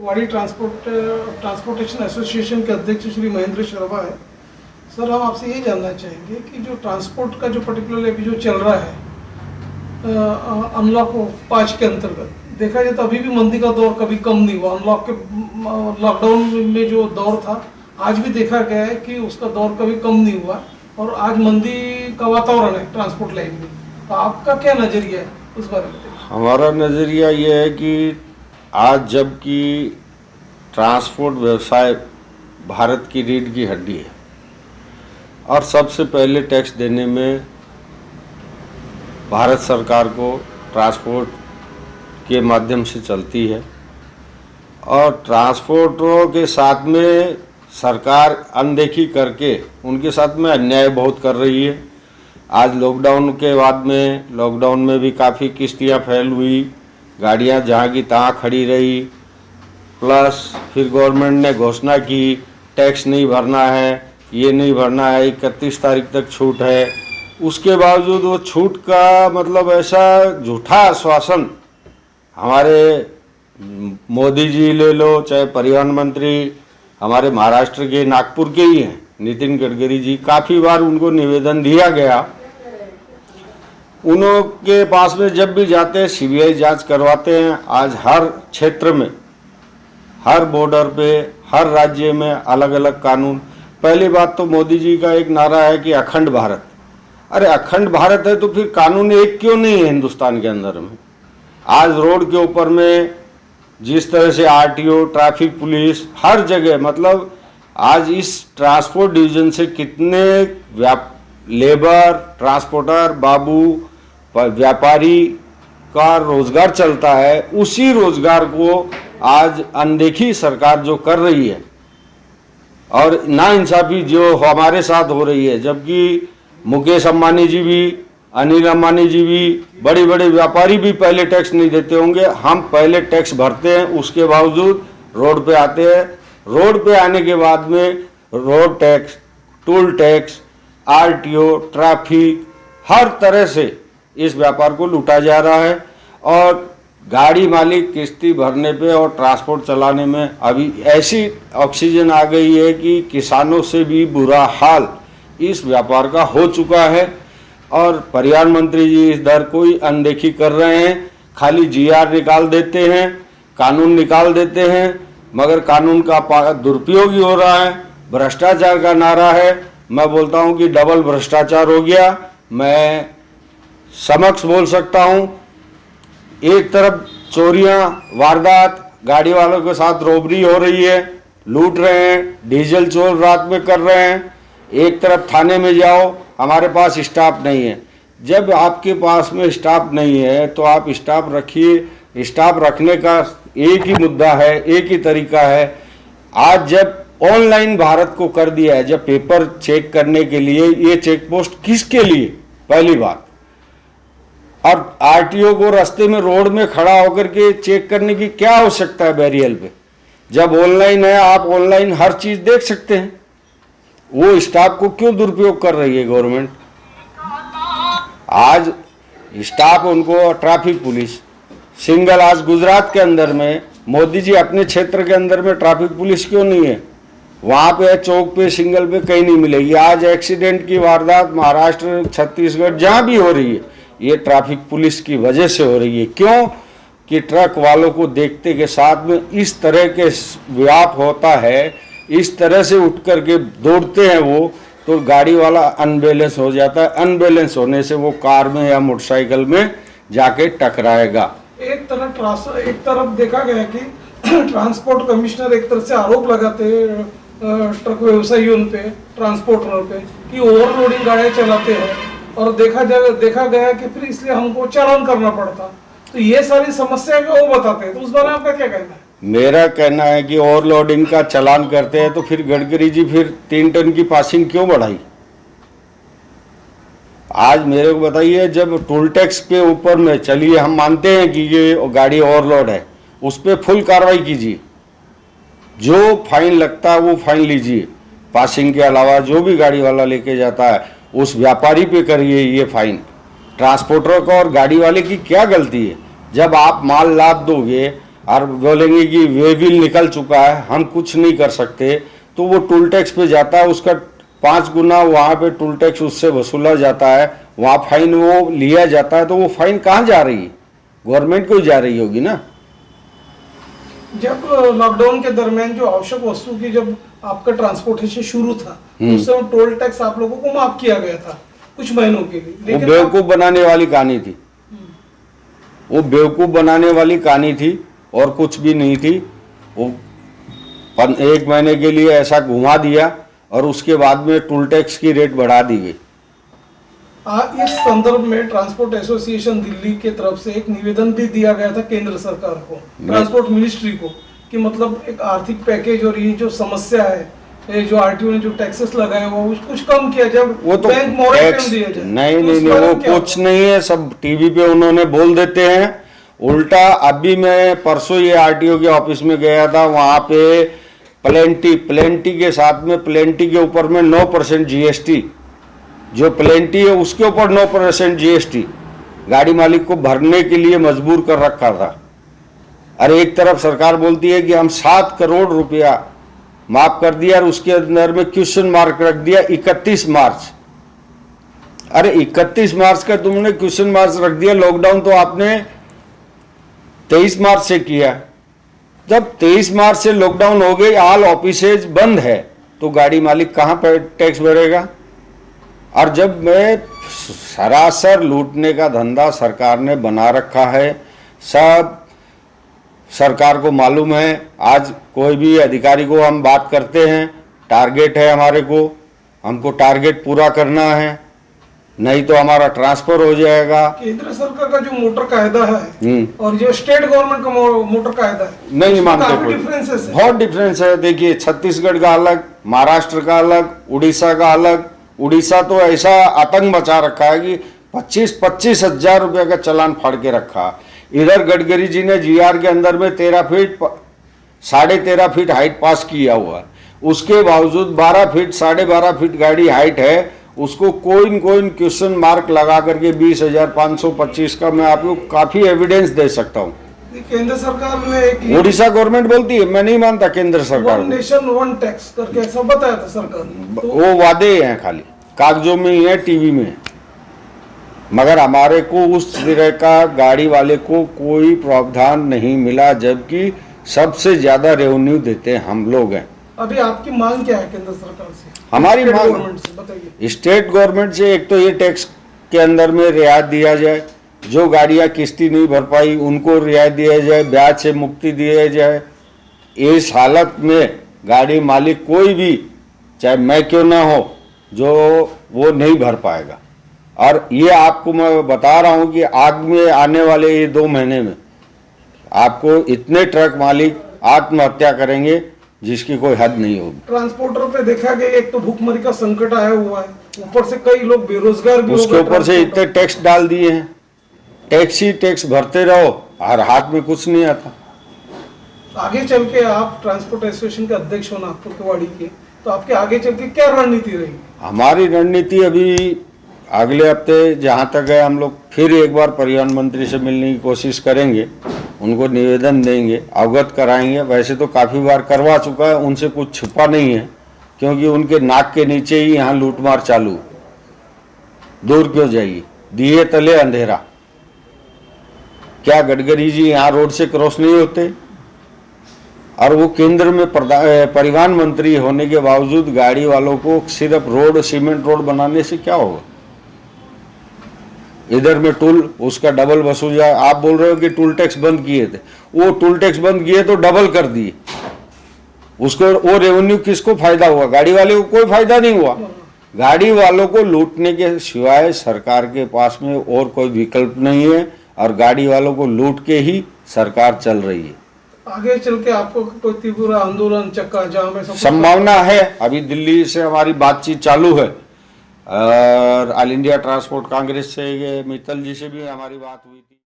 वाड़ी transportation association के अध्यक्ष श्री महेंद्र शर्मा है। सर, हम आपसे ये जानना चाहेंगे कि जो ट्रांसपोर्ट का जो पर्टिकुलर अभी जो चल रहा है अनलॉक 5 के अंतर्गत देखा जाए तो अभी भी मंदी का दौर कभी कम नहीं हुआ। अनलॉक के लॉकडाउन में जो दौर था आज भी देखा गया है कि उसका दौर कभी कम नहीं हुआ और आज मंदी का वातावरण है ट्रांसपोर्ट लाइन में। तो आपका क्या नज़रिया है उस बारे में? हमारा नज़रिया ये है कि आज जबकि ट्रांसपोर्ट व्यवसाय भारत की रीढ़ की हड्डी है और सबसे पहले टैक्स देने में भारत सरकार को ट्रांसपोर्ट के माध्यम से चलती है और ट्रांसपोर्टरों के साथ में सरकार अनदेखी करके उनके साथ में अन्याय बहुत कर रही है। आज लॉकडाउन के बाद में लॉकडाउन में भी काफ़ी किश्तियाँ फैल हुई, गाड़ियाँ जहाँ की तहाँ खड़ी रही, प्लस फिर गवर्नमेंट ने घोषणा की टैक्स नहीं भरना है, ये नहीं भरना है, 31 तारीख तक छूट है। उसके बावजूद वो छूट का मतलब ऐसा झूठा आश्वासन हमारे मोदी जी ले लो, चाहे परिवहन मंत्री हमारे महाराष्ट्र के नागपुर के ही हैं नितिन गडकरी जी, काफ़ी बार उनको निवेदन दिया गया। उनके पास में जब भी जाते हैं सीबीआई जांच करवाते हैं। आज हर क्षेत्र में, हर बॉर्डर पे, हर राज्य में अलग अलग कानून। पहली बात तो मोदी जी का एक नारा है कि अखंड भारत। अरे अखंड भारत है तो फिर कानून एक क्यों नहीं है हिंदुस्तान के अंदर में? आज रोड के ऊपर में जिस तरह से आरटीओ, ट्रैफिक पुलिस हर जगह, मतलब आज इस ट्रांसपोर्ट डिवीजन से कितने लेबर, ट्रांसपोर्टर, बाबू, व्यापारी का रोजगार चलता है, उसी रोजगार को आज अनदेखी सरकार जो कर रही है और नाइंसाफी जो हमारे साथ हो रही है। जबकि मुकेश अंबानी जी भी, अनिल अंबानी जी भी, बड़े बड़े व्यापारी भी पहले टैक्स नहीं देते होंगे, हम पहले टैक्स भरते हैं, उसके बावजूद रोड पे आते हैं। रोड पे आने के बाद में road tax, toll tax, RTO, traffic, हर तरह से इस व्यापार को लूटा जा रहा है और गाड़ी मालिक किस्ती भरने पे और ट्रांसपोर्ट चलाने में अभी ऐसी ऑक्सीजन आ गई है कि किसानों से भी बुरा हाल इस व्यापार का हो चुका है। और परिवहन मंत्री जी इस दर कोई अनदेखी कर रहे हैं, खाली जीआर निकाल देते हैं, कानून निकाल देते हैं, मगर कानून का दुरुपयोग ही हो रहा है। भ्रष्टाचार का नारा है, मैं बोलता हूं कि डबल भ्रष्टाचार हो गया। मैं समक्ष बोल सकता हूं, एक तरफ चोरियां, वारदात, गाड़ी वालों के साथ रोबरी हो रही है, लूट रहे हैं, डीजल चोर रात में कर रहे हैं। एक तरफ थाने में जाओ, हमारे पास स्टाफ नहीं है। जब आपके पास में स्टाफ नहीं है तो आप स्टाफ रखिए। स्टाफ रखने का एक ही मुद्दा है, एक ही तरीका है। आज जब ऑनलाइन भारत को कर दिया है, जब पेपर चेक करने के लिए ये चेक पोस्ट किसके लिए? पहली बात। और आरटीओ को रास्ते में रोड में खड़ा होकर के चेक करने की क्या आवश्यकता है बैरियर पे? जब ऑनलाइन है, आप ऑनलाइन हर चीज देख सकते हैं। वो स्टाफ को क्यों दुरुपयोग कर रही है गवर्नमेंट? आज स्टाफ उनको, ट्रैफिक पुलिस सिंगल, आज गुजरात के अंदर में मोदी जी अपने क्षेत्र के अंदर में ट्रैफिक पुलिस क्यों नहीं है? वहाँ पे चौक पे सिंगल पे कहीं नहीं मिलेगी। आज एक्सीडेंट की वारदात महाराष्ट्र, छत्तीसगढ़ जहाँ भी हो रही है, ये ट्रैफिक पुलिस की वजह से हो रही है। क्यों? कि ट्रक वालों को देखते के साथ में इस तरह के व्याप होता है, इस तरह से उठ करके दौड़ते हैं वो, तो गाड़ी वाला अनबैलेंस हो जाता है। अनबैलेंस होने से वो कार में या मोटरसाइकिल में जाके टकराएगा। एक तरफ देखा गया कि ट्रांसपोर्ट कमिश्नर एक तरह से आरोप लगाते हैं ट्रक व्यवसायियों पे, ट्रांसपोर्टरों पे कि ओवरलोडिंग गाड़ियाँ चलाते हैं और देखा गया कि फिर इसलिए हमको चालान करना पड़ता। तो ये सारी समस्या वो बताते हैं, तो उस बारे में आपका क्या कहना है? मेरा कहना है कि ओवरलोडिंग का चालान करते हैं तो फिर गडकरी जी फिर 3 टन की पासिंग क्यों बढ़ाई? आज मेरे को बताइए, जब टोल टैक्स के ऊपर में, चलिए हम मानते हैं कि ये गाड़ी ओवरलोड है, उस पर फुल कार्रवाई कीजिए, जो फाइन लगता है वो फाइन लीजिए। पासिंग के अलावा जो भी गाड़ी वाला लेके जाता है उस व्यापारी पे करिए ये फाइन। ट्रांसपोर्टर का और गाड़ी वाले की क्या गलती है? जब आप माल लाद दोगे, और बोलेंगे कि वे बिल निकल चुका है, हम कुछ नहीं कर सकते, तो वो टोल टैक्स पे जाता है, उसका 5 गुना वहाँ पे टोल टैक्स उससे वसूला जाता है, वहाँ फाइन वो लिया जाता है, तो वो फाइन कहाँ जा रही है? गवर्नमेंट को ही जा रही होगी ना। जब लॉकडाउन के दरमियान जो आवश्यक वस्तु की जब आपका ट्रांसपोर्टेशन शुरू था, उस समय टोल टैक्स आप लोगों को माफ किया गया था कुछ महीनों के लिए, वो लेकिन बेवकूफ बनाने वाली कहानी थी, वो बेवकूफ बनाने वाली कहानी थी और कुछ भी नहीं थी। वो 1 महीने के लिए ऐसा घुमा दिया और उसके बाद में टोल टैक्स की रेट बढ़ा दी गई। इस संदर्भ में ट्रांसपोर्ट एसोसिएशन दिल्ली के तरफ से एक निवेदन भी दिया गया था केंद्र सरकार को, ट्रांसपोर्ट मिनिस्ट्री को, कि मतलब एक आर्थिक पैकेज और ये जो समस्या है, ये जो आरटीओ ने जो टैक्सेस लगाए वो कुछ कम किया जाए, वो तो बैंक मोरेटोरियम दिया जाए। नहीं, वो कुछ नहीं है, सब टीवी पे उन्होंने बोल देते हैं। उल्टा अभी मैं परसों ये आरटीओ के ऑफिस में गया था, वहां पे प्लेंटी के साथ में प्लेंटी के ऊपर में 9% जीएसटी, जो प्लेंटी है उसके ऊपर 9% जीएसटी गाड़ी मालिक को भरने के लिए मजबूर कर रखा था। अरे एक तरफ सरकार बोलती है कि हम 7 करोड़ रुपया माफ कर दिया और उसके अंदर में क्वेश्चन मार्क रख दिया 31 मार्च। अरे 31 मार्च का तुमने क्वेश्चन मार्क रख दिया, लॉकडाउन तो आपने 23 मार्च से किया। जब 23 मार्च से लॉकडाउन हो गई, ऑल ऑफिसेज बंद है, तो गाड़ी मालिक कहां पर टैक्स भरेगा? और जब मैं सरासर लूटने का धंधा सरकार ने बना रखा है, सब सरकार को मालूम है। आज कोई भी अधिकारी को हम बात करते हैं, टारगेट है हमारे को, हमको टारगेट पूरा करना है, नहीं तो हमारा ट्रांसफर हो जाएगा। केंद्र सरकार का जो मोटर कायदा है और जो स्टेट गवर्नमेंट का मोटर कायदा है, नहीं मानते कोई, डिफरेंसेस है, बहुत डिफरेंस है। देखिए छत्तीसगढ़ का अलग, महाराष्ट्र का अलग, उड़ीसा का अलग। उड़ीसा तो ऐसा आतंक मचा रखा है कि 25-25 हजार रुपये का चालान फाड़ के रखा। इधर गडकरी जी ने जीआर के अंदर में 13 फीट 13.5 फीट हाइट पास किया हुआ है, उसके बावजूद 12 फीट 12.5 फीट गाड़ी हाइट है, उसको कोई क्वेश्चन मार्क लगा करके 20,525 का मैं आपको काफी एविडेंस दे सकता हूँ। केंद्र सरकार ने एक उड़ीसा गवर्नमेंट बोलती है, मैं नहीं मानता केंद्र सरकार वन नेशन वन टैक्स करके ऐसा बताया था सरकार ने, तो वो वादे हैं, खाली कागजों में ही है, टीवी में है, मगर हमारे को उस तरह का गाड़ी वाले को कोई प्रावधान नहीं मिला, जबकि सबसे ज्यादा रेवेन्यू देते हम लोग हैं। अभी आपकी मांग क्या है केंद्र सरकार से? हमारी स्टेट मांग गवर्नमेंट से बताइए। स्टेट गवर्नमेंट से एक तो ये टैक्स के अंदर में रियायत दिया जाए, जो गाड़ियां किस्ती नहीं भर पाई उनको रियायत दिया जाए, ब्याज से मुक्ति दिया जाए। इस हालत में गाड़ी मालिक कोई भी, चाहे मैं क्यों ना हो, जो वो नहीं भर पाएगा। और ये आपको मैं बता रहा हूं कि आग में आने वाले ये 2 महीने में आपको इतने ट्रक मालिक आत्महत्या करेंगे जिसकी कोई हद नहीं होगी। ट्रांसपोर्टर पे देखा गया, एक तो भूखमरी का संकट आया हुआ है, ऊपर से कई लोग बेरोजगार भी हो उसके गए। ऊपर से इतने टैक्स डाल दिए हैं, टैक्स ही टैक्स भरते रहो और हाथ में कुछ नहीं आता। आगे चल के आप ट्रांसपोर्ट एसोसिएशन के अध्यक्ष हो नागपुर के वाड़ी के, तो आपके आगे चल के क्या रणनीति रहेगी? हमारी रणनीति अभी अगले हफ्ते जहाँ तक है, हम लोग फिर एक बार परिवहन मंत्री से मिलने की कोशिश करेंगे, उनको निवेदन देंगे, अवगत कराएंगे। वैसे तो काफ़ी बार करवा चुका है, उनसे कुछ छुपा नहीं है, क्योंकि उनके नाक के नीचे ही यहाँ लूटमार चालू। दूर क्यों जाइए, दिए तले अंधेरा। क्या गडकरी जी यहाँ रोड से क्रॉस नहीं होते? और वो केंद्र में परिवहन मंत्री होने के बावजूद गाड़ी वालों को सिर्फ रोड, सीमेंट रोड बनाने से क्या होगा? इधर में टूल उसका डबल वसूल जाए। आप बोल रहे हो कि टूल टैक्स बंद किए थे, वो टूल टैक्स बंद किए तो डबल कर दिए, उसको वो रेवेन्यू किसको फायदा हुआ? गाड़ी वाले को कोई फायदा नहीं हुआ। गाड़ी वालों को लूटने के सिवाय सरकार के पास में और कोई विकल्प नहीं है, और गाड़ी वालों को लूट के ही सरकार चल रही है। आगे चल के आपको कोई त्रिपुरा आंदोलन, चक्का जाम है, संभावना है। अभी दिल्ली से हमारी बातचीत चालू है, और ऑल इंडिया ट्रांसपोर्ट कांग्रेस से मित्तल जी से भी हमारी बात हुई थी।